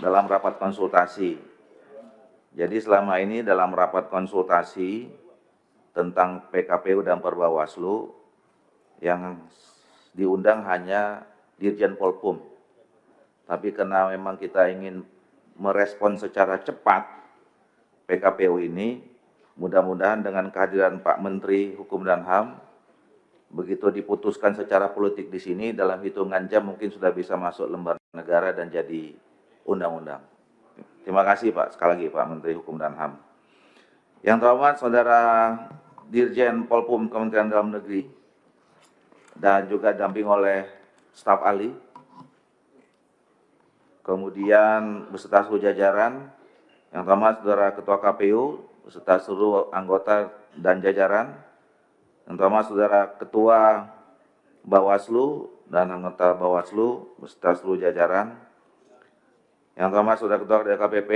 dalam rapat konsultasi. Jadi selama ini dalam rapat konsultasi tentang PKPU dan Perbawaslu yang diundang hanya Dirjen Polpum. Tapi karena memang kita ingin merespon secara cepat PKPU ini, mudah-mudahan dengan kehadiran Pak Menteri Hukum dan HAM, begitu diputuskan secara politik di sini, dalam hitungan jam mungkin sudah bisa masuk lembar negara dan jadi undang-undang. Terima kasih Pak, sekali lagi Pak Menteri Hukum dan HAM. Yang terhormat Saudara Dirjen Polpum Kementerian Dalam Negeri dan juga didamping oleh staf ahli, kemudian beserta seluruh jajaran, yang terhormat Saudara Ketua KPU beserta seluruh anggota dan jajaran, yang terhormat Saudara Ketua Bawaslu dan anggota Bawaslu beserta seluruh jajaran, yang terhormat Saudara Ketua DKPP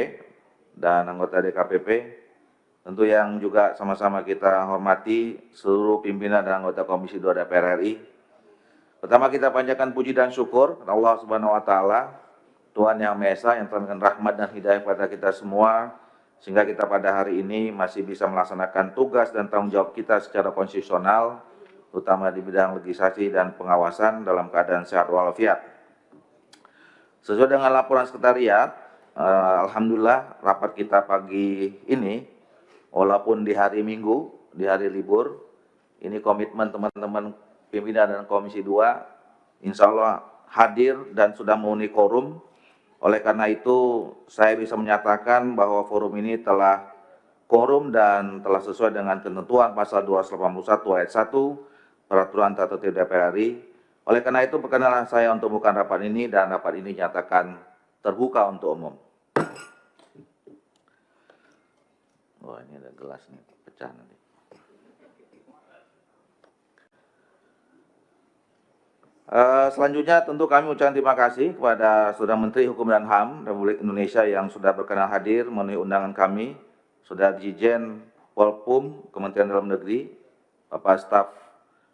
dan anggota DKPP, tentu yang juga sama-sama kita hormati seluruh pimpinan dan anggota Komisi 2 DPR RI. Pertama kita panjatkan puji dan syukur kepada Allah Subhanahu wa taala, Tuhan Yang Maha Esa yang telah memberikan rahmat dan hidayah kepada kita semua, sehingga kita pada hari ini masih bisa melaksanakan tugas dan tanggung jawab kita secara konstitusional, terutama di bidang legislasi dan pengawasan dalam keadaan sehat walafiat. Sesuai dengan laporan sekretariat, alhamdulillah rapat kita pagi ini, walaupun di hari Minggu, di hari libur, ini komitmen teman-teman pimpinan dan Komisi 2, insya Allah hadir dan sudah memenuhi quorum. Oleh karena itu, saya bisa menyatakan bahwa forum ini telah quorum dan telah sesuai dengan ketentuan pasal 281 ayat 1 Peraturan Tata Tertib DPR RI. Oleh karena itu, perkenalan saya untuk membuka rapat ini dan rapat ini nyatakan terbuka untuk umum. Wah, ini ada gelas nih, pecah nanti. Selanjutnya tentu kami ucapkan terima kasih kepada Saudara Menteri Hukum dan HAM Republik Indonesia yang sudah berkenan hadir memenuhi undangan kami, Saudara Dirjen Polpum Kementerian Dalam Negeri, Bapak Staf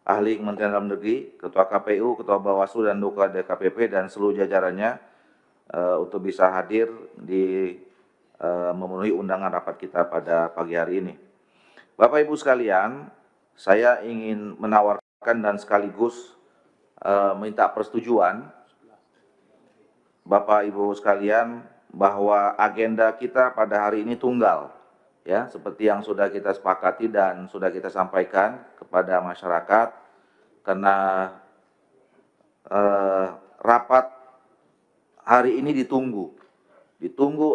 Ahli Kementerian Dalam Negeri, Ketua KPU, Ketua Bawaslu dan Ketua DKPP dan seluruh jajarannya untuk bisa hadir di memenuhi undangan rapat kita pada pagi hari ini. Bapak Ibu sekalian, saya ingin menawarkan dan sekaligus minta persetujuan Bapak Ibu sekalian bahwa agenda kita pada hari ini tunggal, ya, seperti yang sudah kita sepakati dan sudah kita sampaikan kepada masyarakat, karena rapat hari ini ditunggu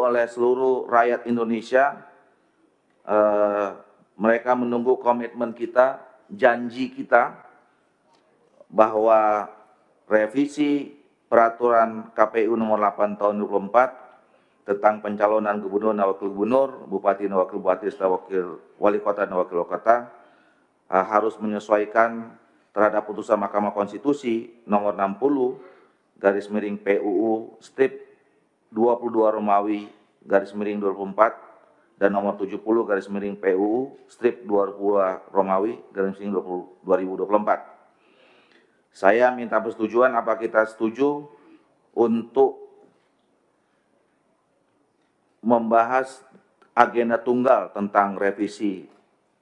oleh seluruh rakyat Indonesia. Mereka menunggu komitmen kita, janji kita bahwa revisi peraturan KPU nomor 8 tahun 2024 tentang pencalonan gubernur dan wakil gubernur, bupati dan wakil bupati, serta wali kota dan wakil wali kota harus menyesuaikan terhadap putusan Mahkamah Konstitusi nomor 60 garis miring PUU strip 22 Romawi garis miring 2024 dan nomor 70 garis miring PUU strip 22 Romawi garis miring 2024. Saya minta persetujuan apa kita setuju untuk membahas agenda tunggal tentang revisi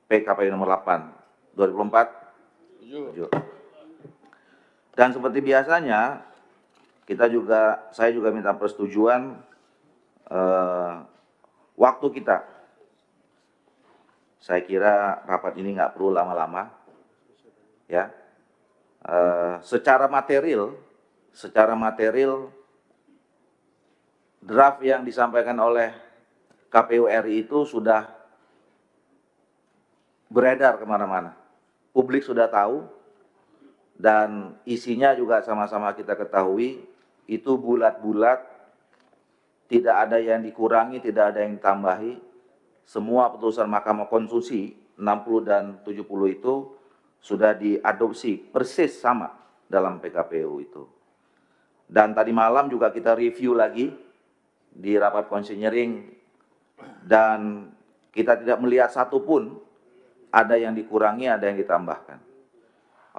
PKPU nomor 8 2024. Dan seperti biasanya saya juga minta persetujuan waktu kita. Saya kira rapat ini nggak perlu lama-lama, ya. Secara material draft yang disampaikan oleh KPU RI itu sudah beredar kemana-mana. Publik sudah tahu dan isinya juga sama-sama kita ketahui, itu bulat-bulat, tidak ada yang dikurangi, tidak ada yang ditambahi. Semua putusan Mahkamah Konstitusi 60 dan 70 itu sudah diadopsi persis sama dalam PKPU itu. Dan tadi malam juga kita review lagi di rapat konsinyering dan kita tidak melihat satupun ada yang dikurangi, ada yang ditambahkan.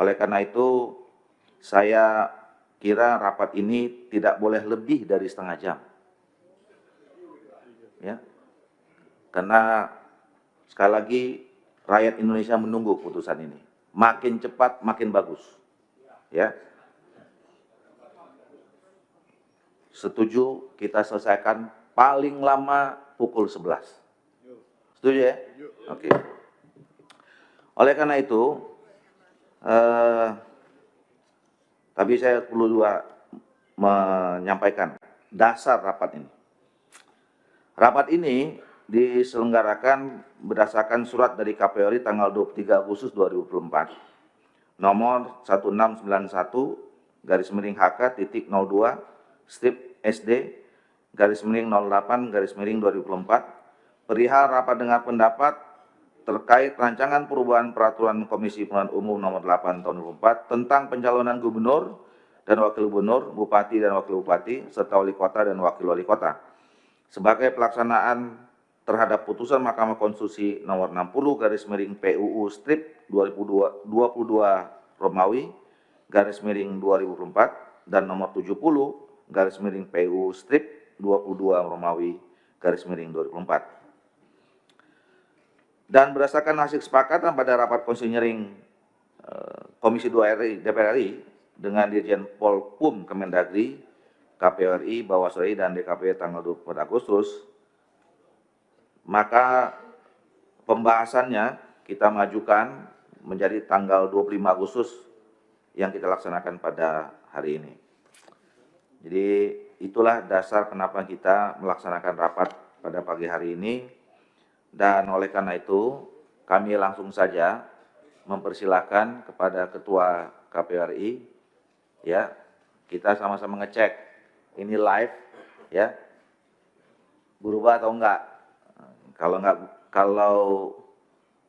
Oleh karena itu, saya kira rapat ini tidak boleh lebih dari setengah jam. ya, karena sekali lagi rakyat Indonesia menunggu putusan ini. Makin cepat, makin bagus. Ya, setuju kita selesaikan paling lama pukul 11. Setuju ya? Oke. Oleh karena itu, tapi saya perlu juga menyampaikan dasar rapat ini. Rapat ini diselenggarakan berdasarkan surat dari KPU RI tanggal 23 Agustus 2024 nomor 1691-SD/SD/08/2024 perihal rapat dengar pendapat terkait rancangan perubahan peraturan Komisi Pemilihan Umum nomor 8 tahun 2024 tentang pencalonan gubernur dan wakil gubernur, bupati dan wakil bupati, serta wali kota dan wakil wali kota sebagai pelaksanaan terhadap putusan Mahkamah Konstitusi nomor 60/PUU strip 2022 Romawi /2024 dan nomor 70/PUU strip 22 Romawi /2024. Dan berdasarkan hasil kesepakatan pada rapat konsinyering Komisi 2 RI, DPR RI dengan Dirjen Polpum Kemendagri, KPU RI, Bawaslu RI, dan DKP tanggal 24 Agustus, maka pembahasannya kita majukan menjadi tanggal 25 Agustus yang kita laksanakan pada hari ini. Jadi itulah dasar kenapa kita melaksanakan rapat pada pagi hari ini, dan oleh karena itu kami langsung saja mempersilahkan kepada Ketua KPU RI, ya, kita sama-sama ngecek ini live, ya, berubah atau enggak. Kalau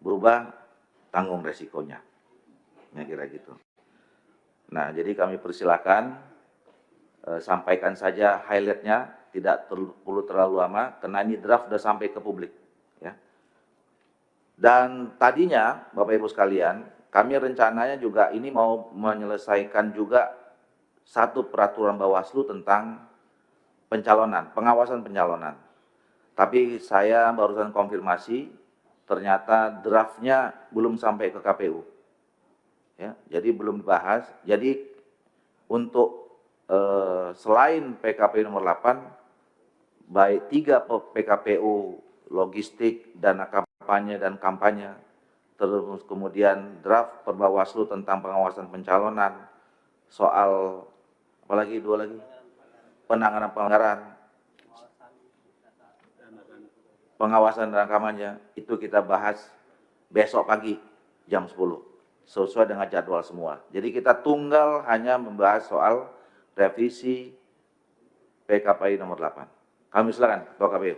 berubah, tanggung resikonya, ya kira gitu. Nah, jadi kami persilakan sampaikan saja highlightnya, tidak perlu terlalu lama, karena ini draft sudah sampai ke publik, ya. Dan tadinya, Bapak Ibu sekalian, kami rencananya juga ini mau menyelesaikan juga satu peraturan Bawaslu tentang pencalonan, pengawasan pencalonan. Tapi saya barusan konfirmasi, ternyata draftnya belum sampai ke KPU. Ya, jadi belum dibahas. Jadi untuk selain PKPU nomor 8, baik 3 PKPU logistik, dana kampanye dan kampanye, terus kemudian draft Perbawaslu tentang pengawasan pencalonan, soal apalagi 2 lagi, penanganan pelanggaran, pengawasan dan kampanye, itu kita bahas besok pagi jam 10 sesuai dengan jadwal semua. Jadi kita tunggal hanya membahas soal revisi PKPI nomor 8. Kami silakan Ketua KPU.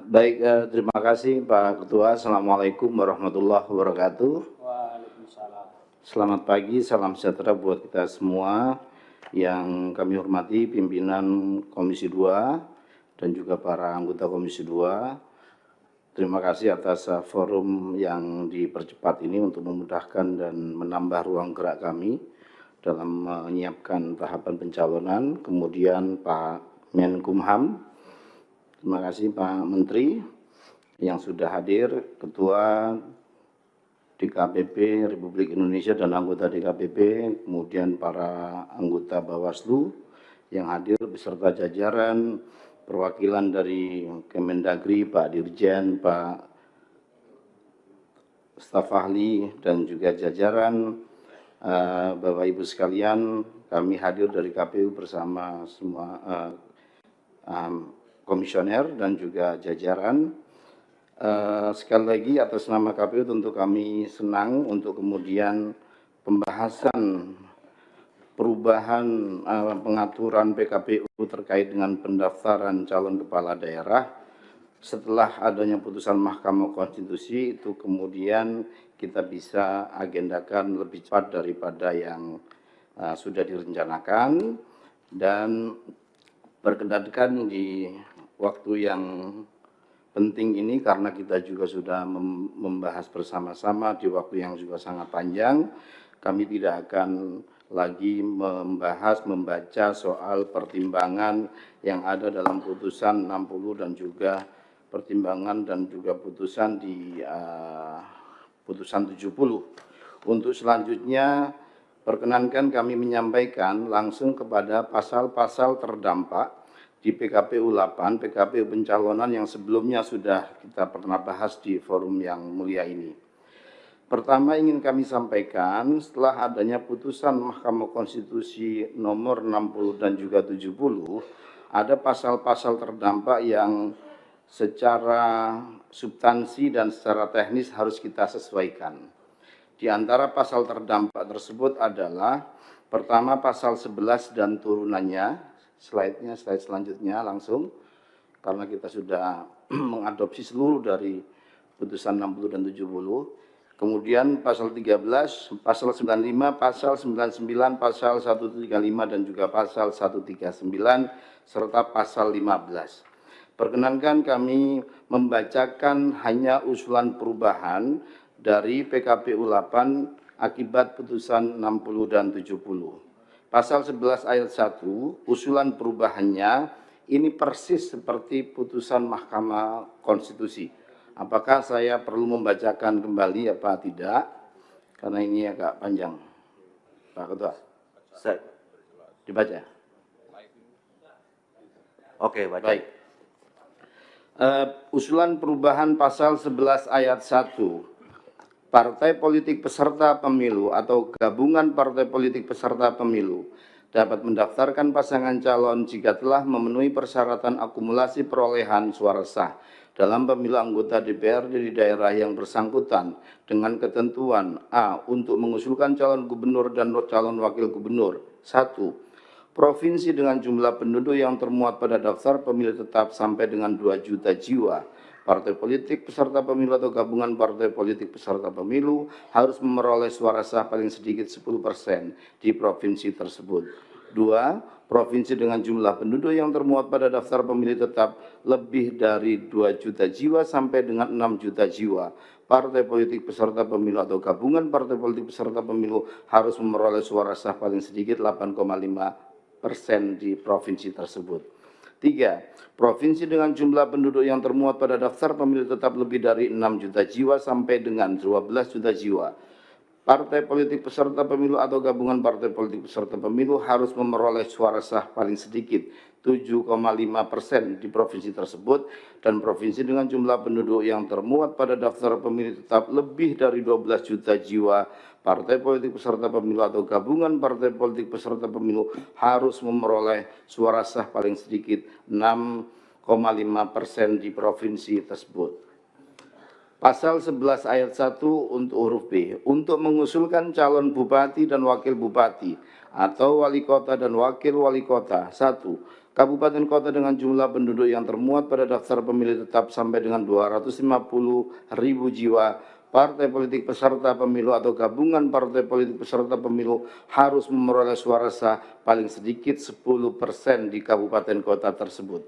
Baik, terima kasih Pak Ketua. Assalamualaikum warahmatullahi wabarakatuh. Waalaikumsalam. Selamat pagi, salam sejahtera buat kita semua. Yang kami hormati pimpinan Komisi 2 dan juga para anggota Komisi 2. Terima kasih atas forum yang dipercepat ini untuk memudahkan dan menambah ruang gerak kami dalam menyiapkan tahapan pencalonan. Kemudian Pak Menkumham, terima kasih Pak Menteri yang sudah hadir, Ketua DKPP Republik Indonesia dan anggota DKPP, kemudian para anggota Bawaslu yang hadir beserta jajaran, perwakilan dari Kemendagri, Pak Dirjen, Pak staf ahli, dan juga jajaran, Bapak Ibu sekalian, kami hadir dari KPU bersama semua komisioner dan juga jajaran. Sekali lagi atas nama KPU tentu kami senang untuk kemudian pembahasan perubahan pengaturan PKPU terkait dengan pendaftaran calon kepala daerah setelah adanya putusan Mahkamah Konstitusi itu kemudian kita bisa agendakan lebih cepat daripada yang sudah direncanakan dan berkenan di waktu yang penting ini karena kita juga sudah membahas bersama-sama di waktu yang juga sangat panjang. Kami tidak akan lagi membaca soal pertimbangan yang ada dalam putusan 60 dan juga pertimbangan dan juga putusan di putusan 70. Untuk selanjutnya perkenankan kami menyampaikan langsung kepada pasal-pasal terdampak di PKPU 8, PKPU pencalonan yang sebelumnya sudah kita pernah bahas di forum yang mulia ini. Pertama ingin kami sampaikan, setelah adanya putusan Mahkamah Konstitusi nomor 60 dan juga 70, ada pasal-pasal terdampak yang secara substansi dan secara teknis harus kita sesuaikan. Di antara pasal terdampak tersebut adalah pertama pasal 11 dan turunannya, slide selanjutnya langsung, karena kita sudah mengadopsi seluruh dari putusan 60 dan 70. Kemudian pasal 13, pasal 95, pasal 99, pasal 135 dan juga pasal 139 serta pasal 15. Perkenankan kami membacakan hanya usulan perubahan dari PKPU 8 akibat putusan 60 dan 70. Pasal 11 ayat 1, usulan perubahannya ini persis seperti putusan Mahkamah Konstitusi. Apakah saya perlu membacakan kembali apa tidak? Karena ini agak panjang. Pak Ketua. Dibaca. Oke, baca. Baik. Usulan perubahan pasal 11 ayat 1. Partai politik peserta pemilu atau gabungan partai politik peserta pemilu dapat mendaftarkan pasangan calon jika telah memenuhi persyaratan akumulasi perolehan suara sah dalam pemilu anggota DPRD di daerah yang bersangkutan dengan ketentuan A. Untuk mengusulkan calon gubernur dan calon wakil gubernur. 1. Provinsi dengan jumlah penduduk yang termuat pada daftar pemilih tetap sampai dengan 2 juta jiwa. Partai politik peserta pemilu atau gabungan partai politik peserta pemilu harus memperoleh suara sah paling sedikit 10% di provinsi tersebut. 2. Provinsi dengan jumlah penduduk yang termuat pada daftar pemilih tetap lebih dari 2 juta jiwa sampai dengan 6 juta jiwa. Partai politik peserta pemilu atau gabungan partai politik peserta pemilu harus memperoleh suara sah paling sedikit 8,5% di provinsi tersebut. 3. Provinsi dengan jumlah penduduk yang termuat pada daftar pemilih tetap lebih dari 6 juta jiwa sampai dengan 12 juta jiwa. Partai politik peserta pemilu atau gabungan partai politik peserta pemilu harus memperoleh suara sah paling sedikit 7,5% di provinsi tersebut, dan provinsi dengan jumlah penduduk yang termuat pada daftar pemilih tetap lebih dari 12 juta jiwa. Partai politik peserta pemilu atau gabungan partai politik peserta pemilu harus memperoleh suara sah paling sedikit 6,5% di provinsi tersebut. Pasal 11 ayat 1 untuk huruf B, untuk mengusulkan calon bupati dan wakil bupati atau wali kota dan wakil wali kota. 1. Kabupaten kota dengan jumlah penduduk yang termuat pada daftar pemilih tetap sampai dengan 250.000 jiwa. Partai politik peserta pemilu atau gabungan partai politik peserta pemilu harus memperoleh suara sah paling sedikit 10% di kabupaten kota tersebut.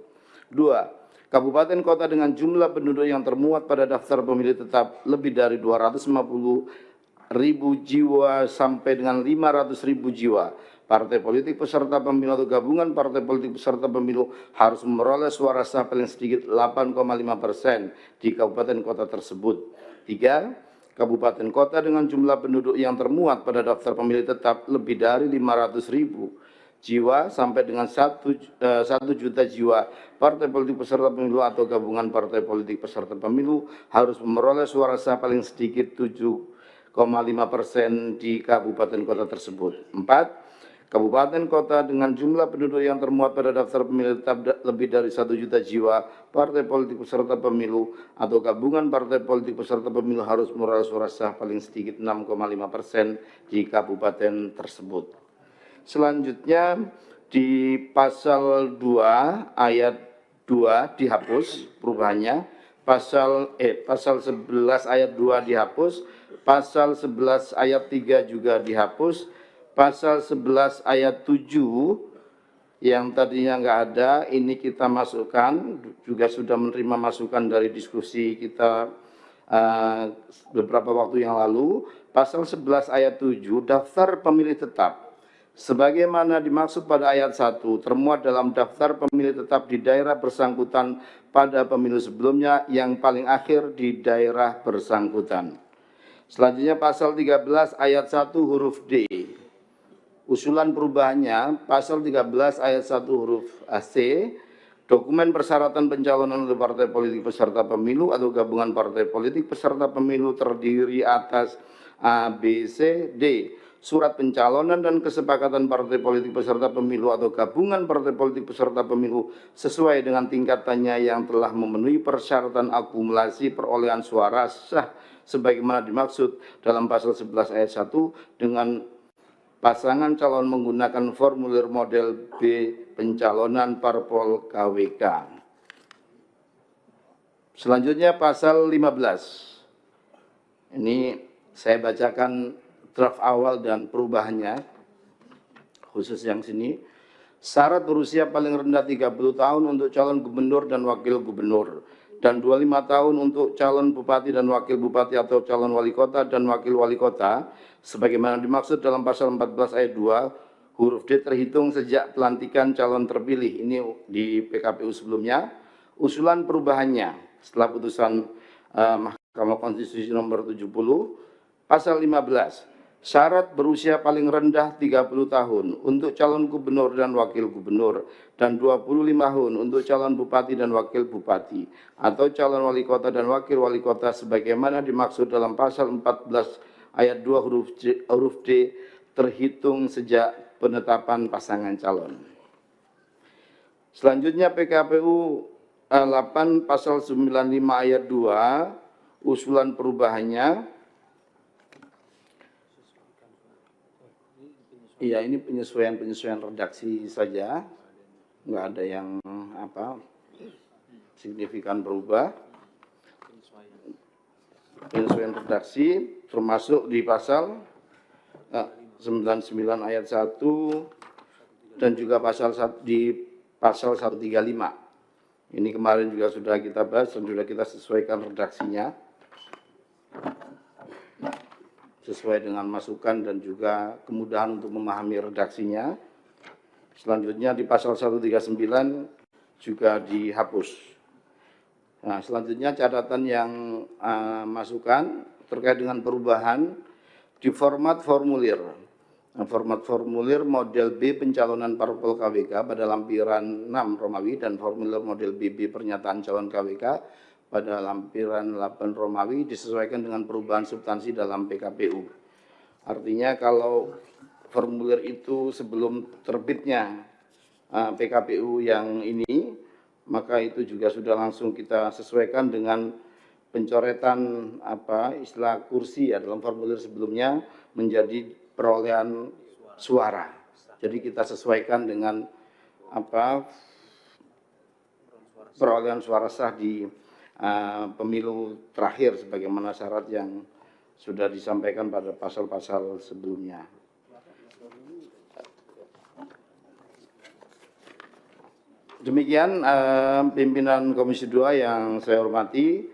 2. Kabupaten kota dengan jumlah penduduk yang termuat pada daftar pemilih tetap lebih dari 250.000 jiwa sampai dengan 500.000 jiwa. Partai politik peserta pemilu atau gabungan partai politik peserta pemilu harus memperoleh suara sah paling sedikit 8,5% di kabupaten kota tersebut. 3. Kabupaten kota dengan jumlah penduduk yang termuat pada daftar pemilih tetap lebih dari 500.000 jiwa sampai dengan 1 juta jiwa. Partai politik peserta pemilu atau gabungan partai politik peserta pemilu harus memperoleh suara sah paling sedikit 7,5% di kabupaten kota tersebut. 4. Kabupaten kota dengan jumlah penduduk yang termuat pada daftar pemilih tetap lebih dari 1 juta jiwa. Partai politik peserta pemilu atau gabungan partai politik peserta pemilu harus memperoleh suara sah paling sedikit 6,5% di kabupaten tersebut. Selanjutnya di pasal 2 ayat 2 dihapus perubahannya, pasal 11 ayat 2 dihapus, pasal 11 ayat 3 juga dihapus, pasal 11 ayat 7 yang tadinya enggak ada ini kita masukkan, juga sudah menerima masukan dari diskusi kita beberapa waktu yang lalu. Pasal 11 ayat 7 daftar pemilih tetap sebagaimana dimaksud pada ayat 1 termuat dalam daftar pemilih tetap di daerah bersangkutan pada pemilu sebelumnya yang paling akhir di daerah bersangkutan. Selanjutnya pasal 13 ayat 1 huruf D. Usulan perubahannya pasal 13 ayat 1 huruf C, dokumen persyaratan pencalonan oleh partai politik peserta pemilu atau gabungan partai politik peserta pemilu terdiri atas A, B, C, D. Surat pencalonan dan kesepakatan partai politik peserta pemilu atau gabungan partai politik peserta pemilu sesuai dengan tingkatannya yang telah memenuhi persyaratan akumulasi perolehan suara sah sebagaimana dimaksud dalam pasal 11 ayat 1 dengan pasangan calon menggunakan formulir model B pencalonan parpol KWK. Selanjutnya pasal 15. Ini saya bacakan draft awal dan perubahannya, khusus yang sini. Syarat berusia paling rendah 30 tahun untuk calon gubernur dan wakil gubernur, dan 25 tahun untuk calon bupati dan wakil bupati atau calon wali kota dan wakil wali kota, sebagaimana dimaksud dalam pasal 14 ayat 2, huruf D terhitung sejak pelantikan calon terpilih. Ini di PKPU sebelumnya. Usulan perubahannya setelah putusan Mahkamah Konstitusi nomor 70, pasal 15. Syarat berusia paling rendah 30 tahun untuk calon gubernur dan wakil gubernur dan 25 tahun untuk calon bupati dan wakil bupati atau calon wali kota dan wakil wali kota sebagaimana dimaksud dalam pasal 14 ayat 2 huruf D terhitung sejak penetapan pasangan calon. Selanjutnya PKPU 8 pasal 95 ayat 2 usulan perubahannya. Iya, ini penyesuaian redaksi saja, nggak ada yang signifikan berubah. Penyesuaian redaksi termasuk di pasal 99 ayat 1 dan juga di pasal 135. Ini kemarin juga sudah kita bahas dan sudah kita sesuaikan redaksinya sesuai dengan masukan dan juga kemudahan untuk memahami redaksinya. Selanjutnya di pasal 139 juga dihapus. Nah, selanjutnya catatan yang masukan terkait dengan perubahan di format formulir. Nah, format formulir model B pencalonan parpol KWK pada lampiran 6 Romawi dan formulir model BB pernyataan calon KWK pada lampiran 8 Romawi disesuaikan dengan perubahan substansi dalam PKPU. Artinya kalau formulir itu sebelum terbitnya PKPU yang ini, maka itu juga sudah langsung kita sesuaikan dengan pencoretan istilah kursi ya dalam formulir sebelumnya menjadi perolehan suara. Jadi kita sesuaikan dengan perolehan suara sah di pemilu terakhir sebagaimana syarat yang sudah disampaikan pada pasal-pasal sebelumnya. Demikian pimpinan Komisi 2 yang saya hormati,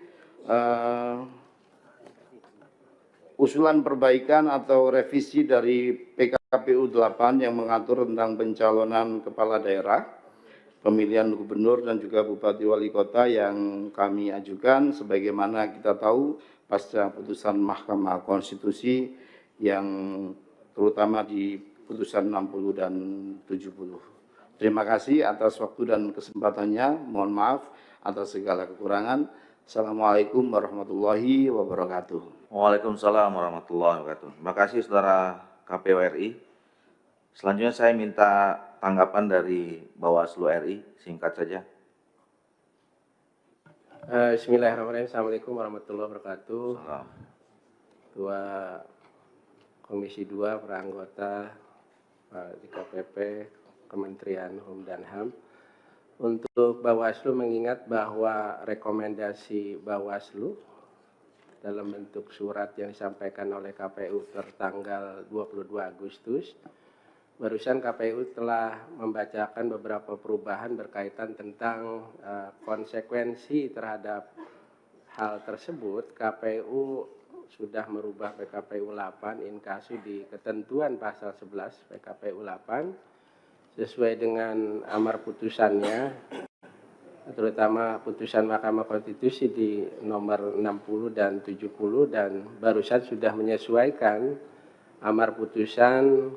usulan perbaikan atau revisi dari PKPU 8 yang mengatur tentang pencalonan kepala daerah, pemilihan gubernur dan juga bupati wali kota yang kami ajukan sebagaimana kita tahu pasca putusan Mahkamah Konstitusi yang terutama di putusan 60 dan 70. Terima kasih atas waktu dan kesempatannya. Mohon maaf atas segala kekurangan. Assalamualaikum warahmatullahi wabarakatuh. Waalaikumsalam warahmatullahi wabarakatuh. Terima kasih Saudara KPU RI. Selanjutnya saya minta tanggapan dari Bawaslu RI, singkat saja. Bismillahirrahmanirrahim. Assalamualaikum warahmatullahi wabarakatuh. Ketua Komisi 2 para anggota DKPP Kementerian Hukum dan HAM. Untuk Bawaslu mengingat bahwa rekomendasi Bawaslu dalam bentuk surat yang disampaikan oleh KPU tertanggal 22 Agustus, barusan KPU telah membacakan beberapa perubahan berkaitan tentang konsekuensi terhadap hal tersebut. KPU sudah merubah PKPU 8 inkasu di ketentuan pasal 11 PKPU 8 sesuai dengan amar putusannya, terutama putusan Mahkamah Konstitusi di nomor 60 dan 70, dan barusan sudah menyesuaikan amar putusan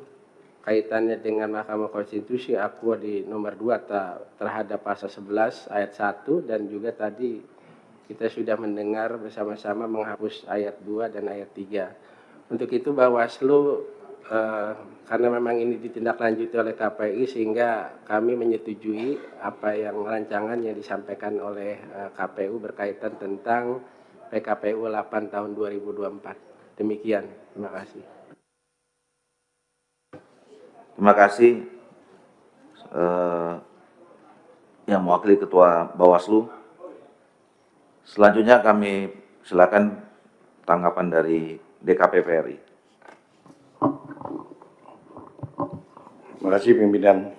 kaitannya dengan Mahkamah Konstitusi Aqua di nomor 2 terhadap pasal 11 ayat 1, dan juga tadi kita sudah mendengar bersama-sama menghapus ayat 2 dan ayat 3. Untuk itu Bawaslu karena memang ini ditindaklanjuti oleh KPI, sehingga kami menyetujui apa yang rancangan yang disampaikan oleh KPU berkaitan tentang PKPU 8 tahun 2024. Demikian, terima kasih. Terima kasih yang mewakili Ketua Bawaslu. Selanjutnya kami silakan tanggapan dari DKPP RI. Terima kasih pimpinan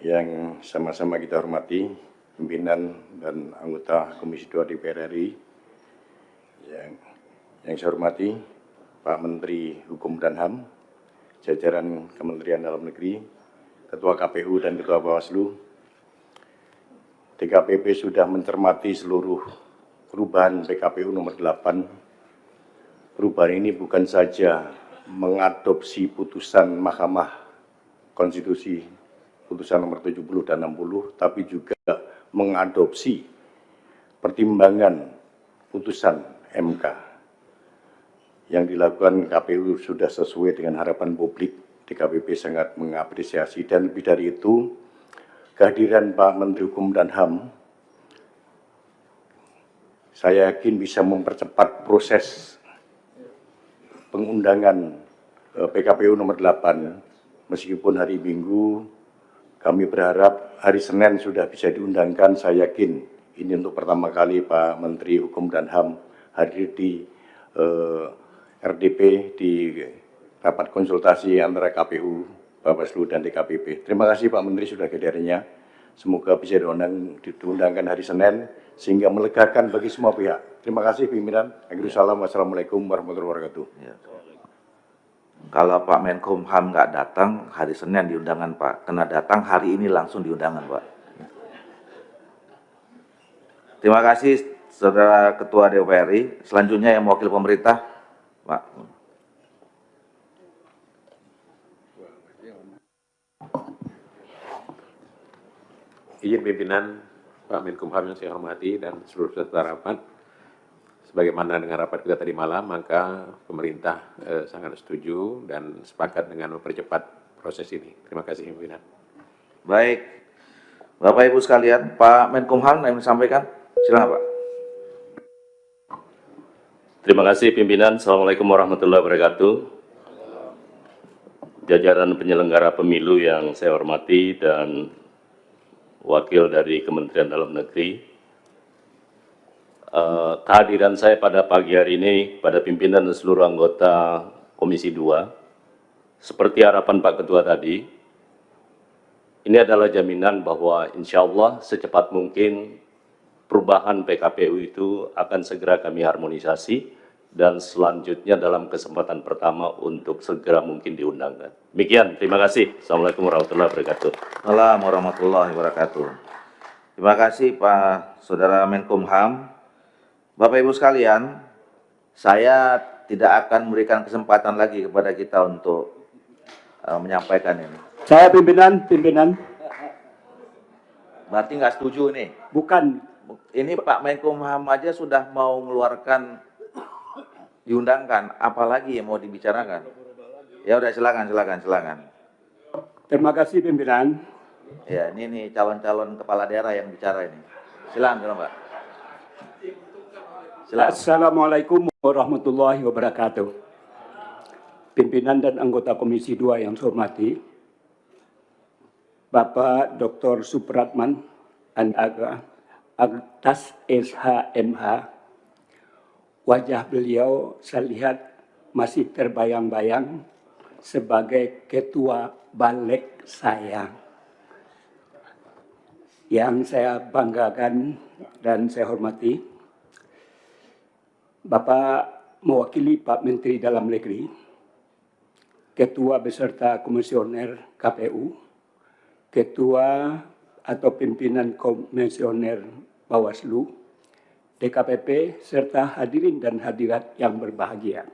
yang sama-sama kita hormati, pimpinan dan anggota Komisi 2 DPR RI. Yang saya hormati Pak Menteri Hukum dan HAM, jajaran Kementerian Dalam Negeri, Ketua KPU dan Ketua Bawaslu. DKPP sudah mencermati seluruh perubahan PKPU nomor 8. Perubahan ini bukan saja mengadopsi putusan Mahkamah Konstitusi putusan nomor 70 dan 60, tapi juga mengadopsi pertimbangan putusan MK. Yang dilakukan KPU sudah sesuai dengan harapan publik. DKPP sangat mengapresiasi, dan lebih dari itu, kehadiran Pak Menteri Hukum dan HAM, saya yakin bisa mempercepat proses pengundangan PKPU nomor 8. Meskipun hari Minggu, kami berharap hari Senin sudah bisa diundangkan. Saya yakin ini untuk pertama kali Pak Menteri Hukum dan HAM hadir di RDP, di rapat konsultasi antara KPU, Bawaslu, dan DKPP. Terima kasih Pak Menteri sudah kehadirannya. Semoga bisa diundangkan hari Senin, sehingga melegakan bagi semua pihak. Terima kasih pimpinan. Wassalamualaikum warahmatullahi wabarakatuh. Ya. Kalau Pak Menkumham nggak datang, hari Senin di undangan Pak. Kena datang hari ini langsung di undangan Pak. Terima kasih Saudara Ketua DPR RI. Selanjutnya yang mewakili pemerintah, Pak. Izin pimpinan, Pak Menkumham yang saya hormati dan seluruh peserta rapat, sebagaimana dengan rapat kita tadi malam, maka pemerintah sangat setuju dan sepakat dengan mempercepat proses ini. Terima kasih pimpinan. Baik, Bapak Ibu sekalian, Pak Menkumham yang disampaikan, silakan Pak. Terima kasih pimpinan. Assalamualaikum warahmatullahi wabarakatuh. Jajaran penyelenggara pemilu yang saya hormati dan wakil dari Kementerian Dalam Negeri. Kehadiran saya pada pagi hari ini pada pimpinan dan seluruh anggota Komisi 2, seperti harapan Pak Ketua tadi, ini adalah jaminan bahwa insya Allah secepat mungkin perubahan PKPU itu akan segera kami harmonisasi, dan selanjutnya dalam kesempatan pertama untuk segera mungkin diundangkan. Demikian, terima kasih. Assalamualaikum warahmatullahi wabarakatuh. Assalamualaikum warahmatullahi wabarakatuh. Terima kasih Pak Saudara Menkumham. Bapak Ibu sekalian, saya tidak akan memberikan kesempatan lagi kepada kita untuk menyampaikan ini. Saya pimpinan. Berarti nggak setuju nih? Bukan. Ini Pak Menkumham aja sudah mau mengeluarkan diundangkan, apalagi yang mau dibicarakan? Ya udah, silakan. Terima kasih pimpinan. Ya, ini nih calon-calon kepala daerah yang bicara ini. Silakan Pak. Silakan. Assalamualaikum warahmatullahi wabarakatuh. Pimpinan dan anggota Komisi 2 yang saya hormati, Bapak Dr. Supratman Andaga, atas SHMH, wajah beliau saya lihat masih terbayang-bayang sebagai ketua balik saya. Yang saya banggakan dan saya hormati, Bapak mewakili Pak Menteri Dalam Negeri, Ketua beserta Komisioner KPU, Ketua atau Pimpinan Komisioner Bawaslu, DKPP, serta hadirin dan hadirat yang berbahagia.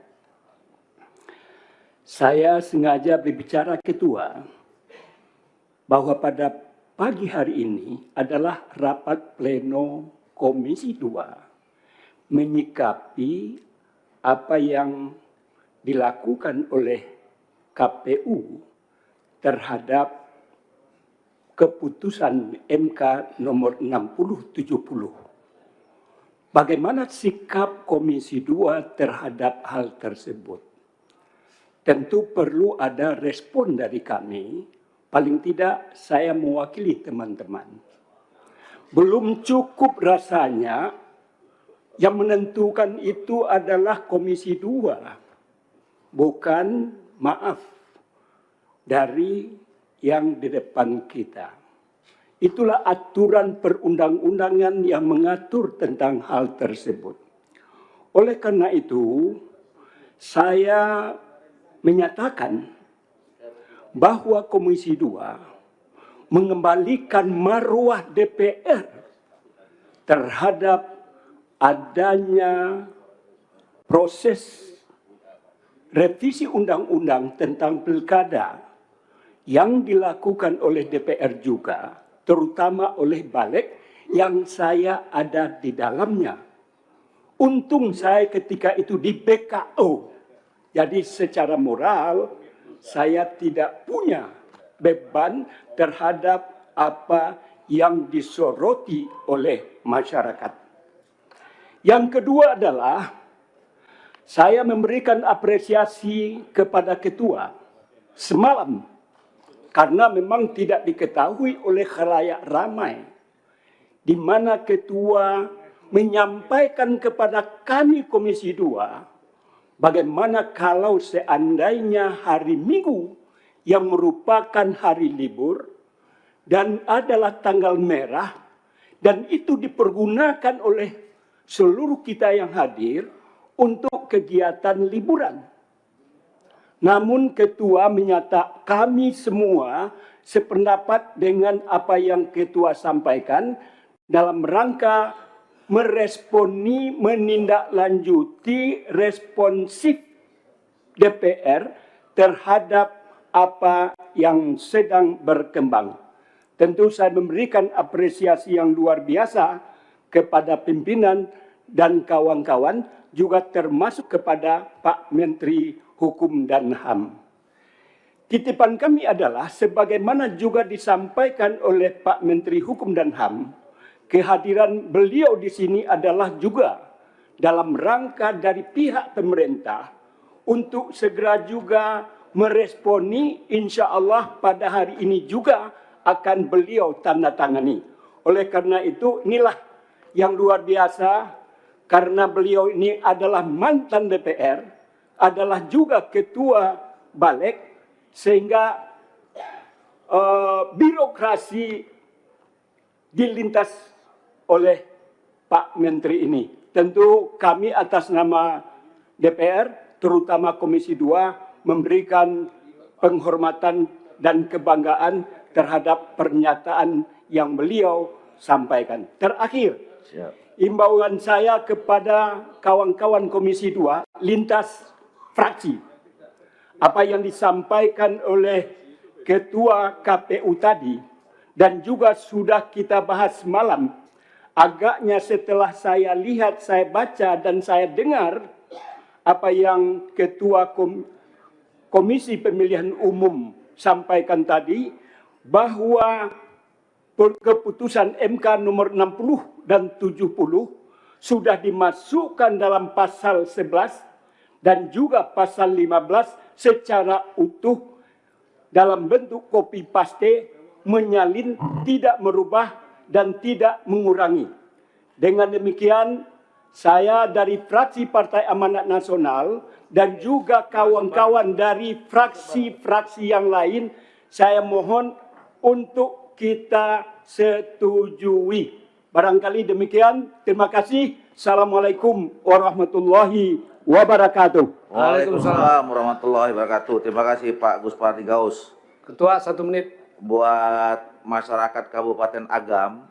Saya sengaja berbicara ketua bahwa pada pagi hari ini adalah rapat pleno Komisi 2 menyikapi apa yang dilakukan oleh KPU terhadap keputusan MK nomor 60/70. Bagaimana sikap Komisi 2 terhadap hal tersebut? Tentu perlu ada respon dari kami, paling tidak saya mewakili teman-teman. Belum cukup rasanya yang menentukan itu adalah Komisi 2, bukan maaf dari yang di depan kita. Itulah aturan perundang-undangan yang mengatur tentang hal tersebut. Oleh karena itu, saya menyatakan bahwa Komisi 2 mengembalikan marwah DPR terhadap adanya proses revisi undang-undang tentang pilkada yang dilakukan oleh DPR juga, terutama oleh Balik yang saya ada di dalamnya. Untung saya ketika itu di BKO. Jadi secara moral saya tidak punya beban terhadap apa yang disoroti oleh masyarakat. Yang kedua adalah saya memberikan apresiasi kepada ketua semalam karena memang tidak diketahui oleh khalayak ramai di mana ketua menyampaikan kepada kami Komisi 2 bagaimana kalau seandainya hari Minggu yang merupakan hari libur dan adalah tanggal merah dan itu dipergunakan oleh seluruh kita yang hadir untuk kegiatan liburan. Namun ketua menyatakan kami semua sependapat dengan apa yang ketua sampaikan dalam rangka meresponi, menindaklanjuti responsif DPR terhadap apa yang sedang berkembang. Tentu saya memberikan apresiasi yang luar biasa kepada pimpinan dan kawan-kawan, juga termasuk kepada Pak Menteri Hukum dan HAM. Titipan kami adalah sebagaimana juga disampaikan oleh Pak Menteri Hukum dan HAM, kehadiran beliau di sini adalah juga dalam rangka dari pihak pemerintah untuk segera juga meresponi, insya Allah pada hari ini juga akan beliau tanda tangani. Oleh karena itu inilah yang luar biasa karena beliau ini adalah mantan DPR, adalah juga ketua Balik, sehingga birokrasi dilintas oleh Pak Menteri ini. Tentu kami atas nama DPR, terutama Komisi 2, memberikan penghormatan dan kebanggaan terhadap pernyataan yang beliau sampaikan. Terakhir, imbauan saya kepada kawan-kawan Komisi 2 lintas fraksi. Apa yang disampaikan oleh Ketua KPU tadi dan juga sudah kita bahas malam, agaknya setelah saya lihat, saya baca dan saya dengar apa yang Ketua Komisi Pemilihan Umum sampaikan tadi, bahwa keputusan MK nomor 60 dan 70 sudah dimasukkan dalam pasal 11 dan juga pasal 15 secara utuh dalam bentuk copy paste, menyalin, tidak merubah dan tidak mengurangi. Dengan demikian, saya dari fraksi Partai Amanat Nasional dan juga kawan-kawan dari fraksi-fraksi yang lain, saya mohon untuk kita setujui. Barangkali demikian. Terima kasih. Assalamualaikum warahmatullahi wabarakatuh. Waalaikumsalam warahmatullahi wabarakatuh. Terima kasih Pak Gus Pardi Gaus. Ketua 1 menit. Buat masyarakat Kabupaten Agam,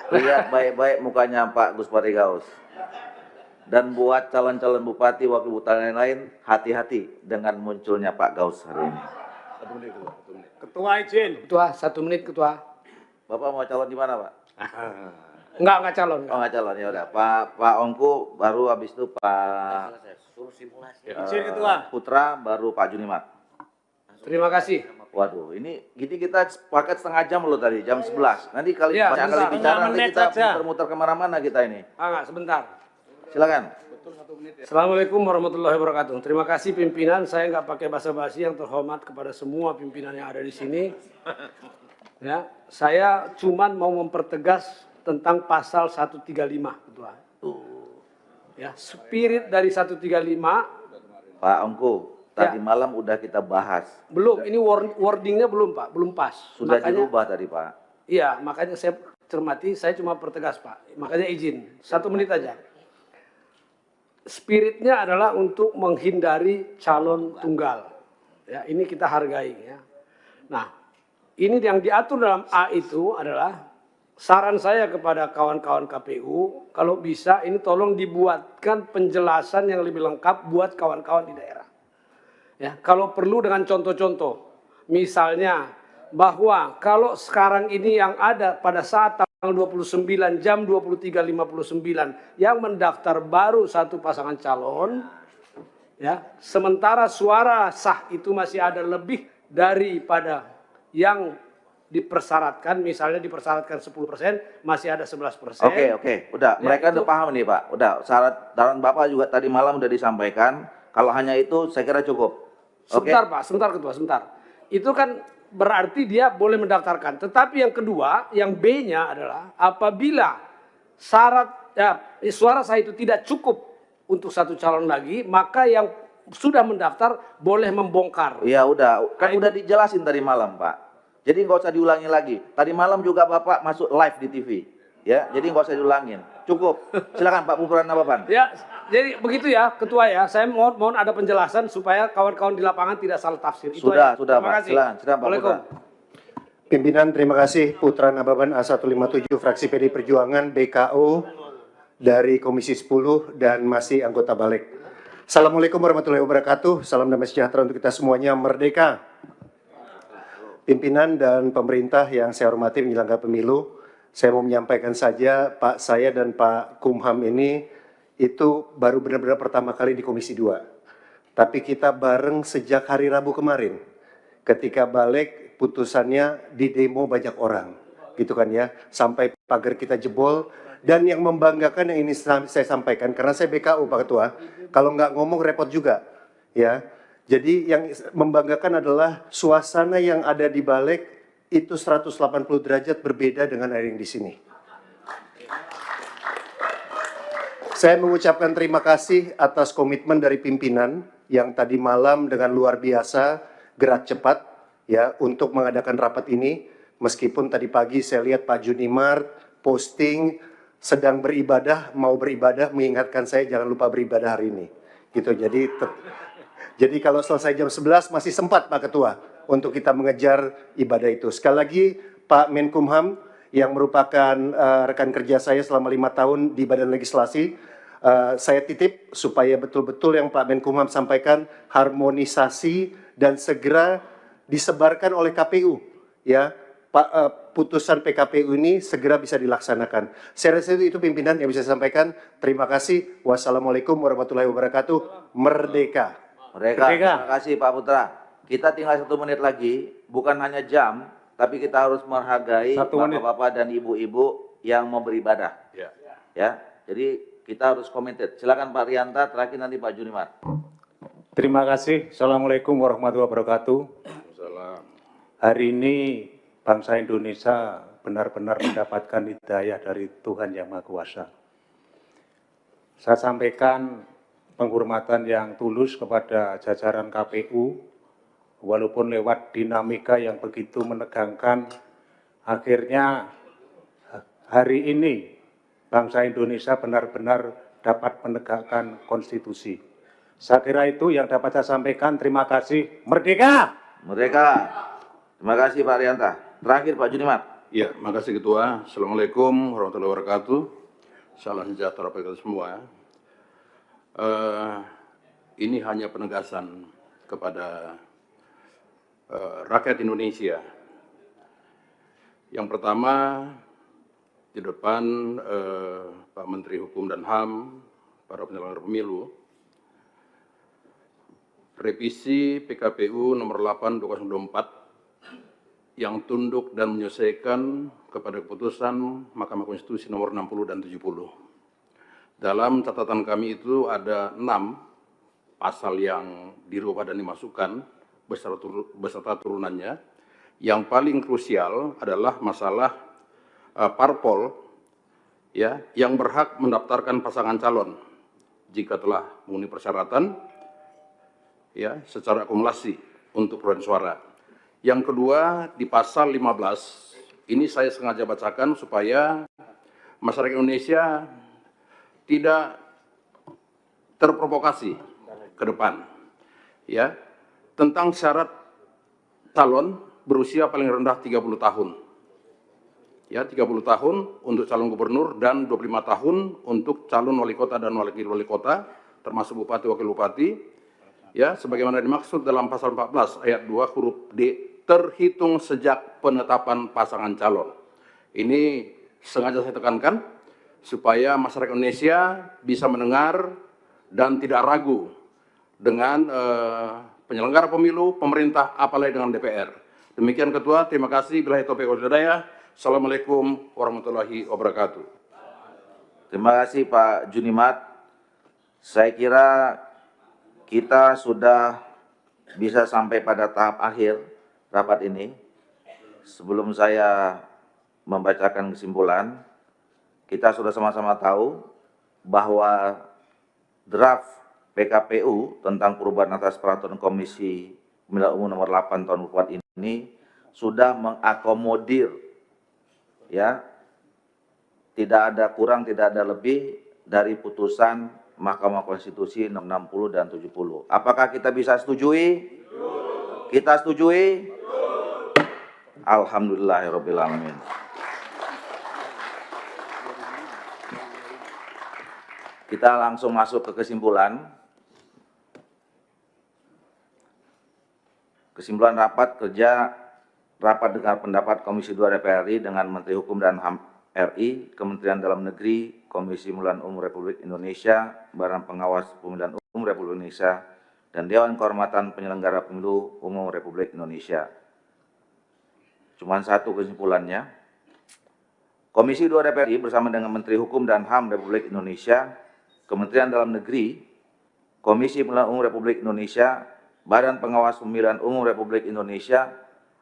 lihat baik-baik mukanya Pak Gus Pardi Gaus. Dan buat calon-calon bupati, wakil bupati lain, hati-hati dengan munculnya Pak Gaus hari ini. Ketua izin. Ketua 1 menit, Ketua. Bapak mau calon di mana, Pak? Enggak calon. Oh, nggak calon, ya udah. Pak Ongku, baru habis itu Pak Izin Ketua. Putra, baru Pak Junimat. Terima kasih. Waduh, ini gini kita sepakat setengah jam loh tadi, jam 11. Nanti kali Ya, banyak kali sebentar. bicara, nanti Menit kita saja. muter-muter kemana-mana kita ini. Enggak, sebentar. Silakan. Assalamualaikum warahmatullahi wabarakatuh. Terima kasih pimpinan. Saya nggak pakai basa-basi, yang terhormat kepada semua pimpinan yang ada di sini. Ya, saya cuman mau mempertegas tentang pasal 135, Ketua. Ya, spirit dari 135 Pak Ongku, tadi malam udah kita bahas. belum. Ini wordingnya belum, Pak, belum pas. Sudah Makanya- dirubah tadi, Pak. Iya, makanya saya cermati, saya cuma pertegas, Pak. Makanya izin, 1 menit aja. Spiritnya adalah untuk menghindari calon tunggal. Ya, ini kita hargai ya. Nah, ini yang diatur dalam A itu adalah saran saya kepada kawan-kawan KPU, kalau bisa ini tolong dibuatkan penjelasan yang lebih lengkap buat kawan-kawan di daerah. Ya, kalau perlu dengan contoh-contoh. Misalnya bahwa kalau sekarang ini yang ada pada saat tanggal 29 jam 23.59 yang mendaftar baru satu pasangan calon, ya, sementara suara sah itu masih ada lebih daripada yang dipersyaratkan, misalnya dipersyaratkan 10%, masih ada 11%. Oke, udah. Ya, Mereka itu- udah paham nih, Pak. Udah, saran Bapak juga tadi malam udah disampaikan. Kalau hanya itu, saya kira cukup. Oke? Sebentar Pak, sebentar Ketua, sebentar. Itu kan berarti dia boleh mendaftarkan. Tetapi yang kedua, yang B-nya adalah apabila syarat suara sah itu tidak cukup untuk satu calon lagi, maka yang sudah mendaftar boleh membongkar. Ya udah, kan Nah, udah dijelasin tadi malam, Pak. Jadi nggak usah diulangi lagi. Tadi malam juga Bapak masuk live di TV. Ya, jadi nggak usah diulangin. Cukup. Silakan Pak Pupran Nababan. Ya, jadi begitu ya Ketua ya. Saya mohon ada penjelasan supaya kawan-kawan di lapangan tidak salah tafsir. Itu Sudah, aja. sudah, Terima Pak. kasih. Silakan Pak Waalaikumsalam. Putra. Pimpinan, terima kasih. Putra Nababan A157 fraksi PD Perjuangan BKO dari Komisi 10 dan masih anggota Balik. Assalamualaikum warahmatullahi wabarakatuh. Salam damai sejahtera untuk kita semuanya. Merdeka. Pimpinan dan pemerintah yang saya hormati penyelenggara pemilu, saya mau menyampaikan saja Pak saya dan Pak Kumham ini itu baru benar-benar pertama kali di Komisi 2. Tapi kita bareng sejak hari Rabu kemarin. Ketika balik putusannya di demo banyak orang. Gitu kan ya. Sampai pagar kita jebol. Dan yang membanggakan yang ini saya sampaikan. Karena saya BKU Pak Ketua. Kalau nggak ngomong repot juga. Ya. Jadi yang membanggakan adalah suasana yang ada di balik itu 180 derajat berbeda dengan yang di sini. Saya mengucapkan terima kasih atas komitmen dari pimpinan yang tadi malam dengan luar biasa gerak cepat ya untuk mengadakan rapat ini. Meskipun tadi pagi saya lihat Pak Junimart posting sedang beribadah, mau beribadah, mengingatkan saya jangan lupa beribadah hari ini. Gitu. Jadi kalau selesai jam 11 masih sempat Pak Ketua untuk kita mengejar ibadah itu. Sekali lagi Pak Menkumham yang merupakan rekan kerja saya selama 5 tahun di Badan Legislasi, saya titip supaya betul-betul yang Pak Menkumham sampaikan harmonisasi dan segera disebarkan oleh KPU. Ya, putusan PKPU ini segera bisa dilaksanakan. Saya rasa itu pimpinan yang bisa saya sampaikan. Terima kasih. Wassalamualaikum warahmatullahi wabarakatuh. Merdeka. Mereka, terima kasih Pak Putra. Kita tinggal 1 menit lagi, bukan hanya jam, tapi kita harus menghargai bapak-bapak dan ibu-ibu yang mau beribadah. Ya, jadi kita harus committed. Silakan Pak Rianta, terakhir nanti Pak Junimart. Terima kasih. Assalamualaikum warahmatullahi wabarakatuh. Hari ini bangsa Indonesia benar-benar mendapatkan hidayah dari Tuhan Yang Maha Kuasa. Saya sampaikan penghormatan yang tulus kepada jajaran KPU, walaupun lewat dinamika yang begitu menegangkan, akhirnya hari ini bangsa Indonesia benar-benar dapat menegakkan konstitusi. Saya kira itu yang dapat saya sampaikan. Terima kasih. Merdeka! Merdeka. Terima kasih Pak Rianta. Terakhir Pak Junimat. Ya, makasih Ketua. Assalamualaikum warahmatullahi wabarakatuh. Salam sejahtera bagi kita semua. Ini hanya penegasan kepada rakyat Indonesia. Yang pertama, di depan Pak Menteri Hukum dan HAM, para penyelenggara pemilu, revisi PKPU nomor 8 2024 yang tunduk dan menyesuaikan kepada keputusan Mahkamah Konstitusi nomor 60 dan 70. Dalam catatan kami itu ada 6 pasal yang dirubah dan dimasukkan beserta turunannya. Yang paling krusial adalah masalah parpol ya yang berhak mendaftarkan pasangan calon jika telah memenuhi persyaratan ya secara akumulasi untuk perolehan suara. Yang kedua di pasal 15 ini saya sengaja bacakan supaya masyarakat Indonesia tidak terprovokasi ke depan ya tentang syarat calon berusia paling rendah 30 tahun. Ya, 30 tahun untuk calon gubernur dan 25 tahun untuk calon wali kota dan wakil wali kota, termasuk bupati wakil bupati. Ya, sebagaimana dimaksud dalam pasal 14 ayat 2 huruf D, terhitung sejak penetapan pasangan calon. Ini sengaja saya tekankan supaya masyarakat Indonesia bisa mendengar dan tidak ragu dengan penyelenggara pemilu, pemerintah, apalagi dengan DPR. Demikian Ketua, terima kasih. Billahi taufiq wal hidayah. Assalamualaikum warahmatullahi wabarakatuh. Terima kasih Pak Junimat. Saya kira kita sudah bisa sampai pada tahap akhir rapat ini. Sebelum saya membacakan kesimpulan, kita sudah sama-sama tahu bahwa draft PKPU tentang perubahan atas peraturan Komisi Pemilihan Umum nomor 8 tahun 2004 ini sudah mengakomodir ya, tidak ada kurang, tidak ada lebih dari putusan Mahkamah Konstitusi 60 dan 70. Apakah kita bisa setujui? Kita setujui? Alhamdulillahirabbil alamin. Kita langsung masuk ke kesimpulan. Kesimpulan rapat kerja rapat dengar pendapat Komisi 2 DPR RI dengan Menteri Hukum dan HAM RI, Kementerian Dalam Negeri, Komisi Pemilihan Umum Republik Indonesia, Badan Pengawas Pemilihan Umum Republik Indonesia, dan Dewan Kehormatan Penyelenggara Pemilu Umum Republik Indonesia. Cuman satu kesimpulannya, Komisi 2 DPR RI bersama dengan Menteri Hukum dan HAM Republik Indonesia, Kementerian Dalam Negeri, Komisi Pemilihan Umum Republik Indonesia, Badan Pengawas Pemilihan Umum Republik Indonesia,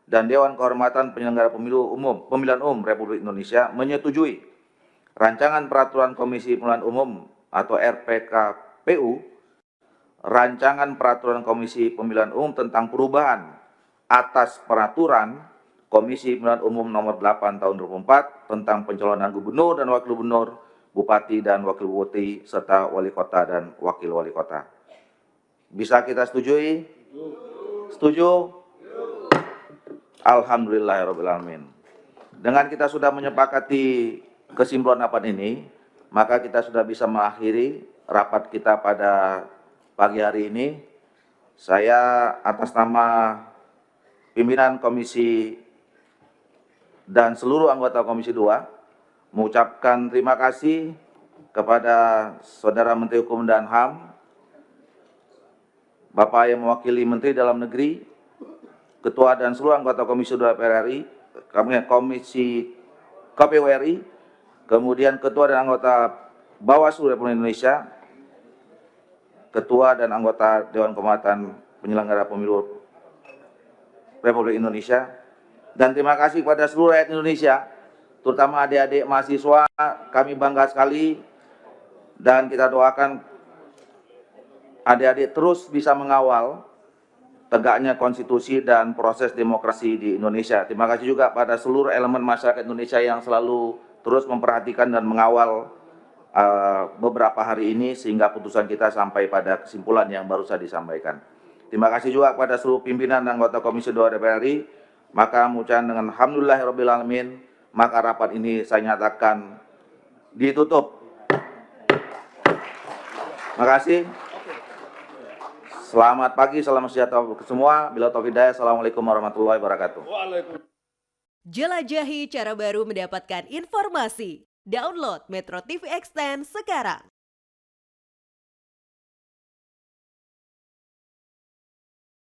dan Dewan Kehormatan Penyelenggara Pemilihan Umum Republik Indonesia menyetujui Rancangan Peraturan Komisi Pemilihan Umum atau RPKPU, Rancangan Peraturan Komisi Pemilihan Umum tentang perubahan atas Peraturan Komisi Pemilihan Umum nomor 8 tahun 2004 tentang pencalonan gubernur dan wakil gubernur, bupati dan wakil bupati, serta wali kota dan wakil wali kota. Bisa kita setujui? Setuju? Alhamdulillahirabbil alamin. Dengan kita sudah menyepakati kesimpulan rapat ini, maka kita sudah bisa mengakhiri rapat kita pada pagi hari ini. Saya atas nama pimpinan komisi dan seluruh anggota Komisi 2 mengucapkan terima kasih kepada Saudara Menteri Hukum dan HAM, Bapak yang mewakili Menteri Dalam Negeri, Ketua dan seluruh anggota Komisi 2 DPR RI, Komisi KPU RI, kemudian Ketua dan anggota Bawaslu Republik Indonesia, Ketua dan anggota Dewan Kehormatan Penyelenggara Pemilu Republik Indonesia, dan terima kasih kepada seluruh rakyat Indonesia, terutama adik-adik mahasiswa. Kami bangga sekali dan kita doakan adik-adik terus bisa mengawal tegaknya konstitusi dan proses demokrasi di Indonesia. Terima kasih juga pada seluruh elemen masyarakat Indonesia yang selalu terus memperhatikan dan mengawal beberapa hari ini sehingga putusan kita sampai pada kesimpulan yang baru saja disampaikan. Terima kasih juga kepada seluruh pimpinan dan anggota Komisi 2 DPR RI. Maka mengucapkan dengan alhamdulillahirrabbilalamin, maka rapat ini saya nyatakan ditutup. Terima kasih. Selamat pagi, salam sejahtera untuk semua. Bila taufiq hidayah, assalamualaikum warahmatullahi wabarakatuh. Jelajahi cara baru mendapatkan informasi. Download Metro TV Extend sekarang.